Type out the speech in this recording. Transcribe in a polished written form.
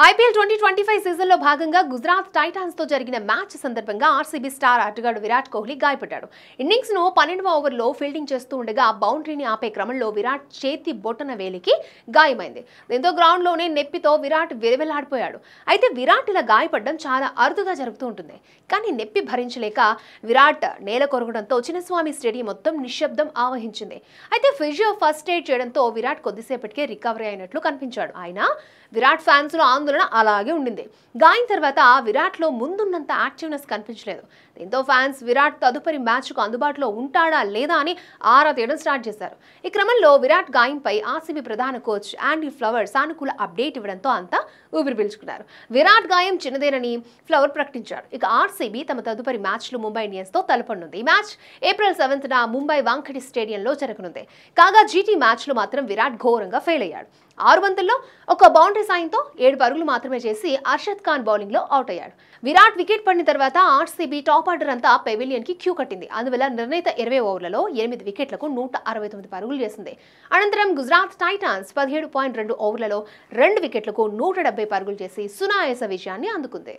IPL 2025 సీజన్లో భాగంగా Gujarat Titans తో జరిగిన మ్యాచ్ సందర్భంగా ఆర్సీబీ స్టార్ ఆటగాడు విరాట్ కోహ్లీ గాయపడ్డాడు. ఇన్నింగ్స్ ను 12వ ఓవర్లో ఫీల్డింగ్ చేస్తూ ఉండగా బౌండరీని ఆపే క్రమంలో విరాట్ చేతి బొటన వేలికి గాయమైంది. దీంతో గ్రౌండ్ లోనే నొప్పితో విరాట్ విరవెల్లాడిపోయాడు. అయితే విరాట్ ఇలా గాయపడడం చాలా అరుదుగా జరుగుతూ ఉంటుంది. కానీ నొప్పి భరించలేక విరాట్ నేల కొరగడంతో చిన్నస్వామి స్టేడియం మొత్తం నిశ్శబ్దం ఆవహించింది. అయితే ఫిజియో ఫస్ట్ ఎయిడ్ చేయడంతో విరాట్ కొద్దిసేపటికే రికవరీ అయినట్లు కనిపించాడు. ఆయన విరాట్ ఫ్యాన్స్ లో ఆందోళన అలాగే ఉండింది. గాయం తర్వాత విరాట్ లో ముందున్నంత యాక్టివ్నెస్ కనిపించలేదు. దీంతో ఫ్యాన్స్ విరాట్ తదుపరి మ్యాచ్ కు అందుబాటులో ఉంటాడా లేదా అని ఆరా తీయడం స్టార్ట్ చేశారు. ఈ క్రమంలో విరాట్ గాయంపై ఆర్సీబీ ప్రధాన కోచ్ యాండీ ఫ్లవర్ సానుకూల అప్డేట్ ఇవ్వడంతో అంతా ఊపిరి పీల్చుకున్నారు. విరాట్ గాయం చిన్నదేనని ఫ్లవర్ ప్రకటించారు. ఇక ఆర్సీబీ తమ తదుపరి మ్యాచ్లు ముంబై ఇండియన్స్ తో తలపడనుంది. ఈ మ్యాచ్ ఏప్రిల్ 7న ముంబై వాంఖడి స్టేడియంలో జరగనుంది. కాగా జీటీ మ్యాచ్ లో మాత్రం విరాట్ ఘోరంగా ఫెయిల్ అయ్యాడు. 6 బంతుల్లో ఒక బౌండరీ సాయంతో 7 పరుగులు మాత్రమే చేసి అర్షద్ ఖాన్ బౌలింగ్ లో అవుట్ అయ్యాడు. విరాట్ వికెట్ పడిన తర్వాత ఆర్సీబీ టాప్ ఆర్డర్ అంతా పెవిలియన్ కి క్యూ కట్టింది. అందువల్ల నిర్ణీత 20 ఓవర్లలో 8 వికెట్లకు 169 పరుగులు చేసింది. అనంతరం గుజరాత్ టైటాన్స్ 17.2 ఓవర్లలో 2 వికెట్లకు 170 పరుగులు చేసి సునాయాస విజయాన్ని అందుకుంది.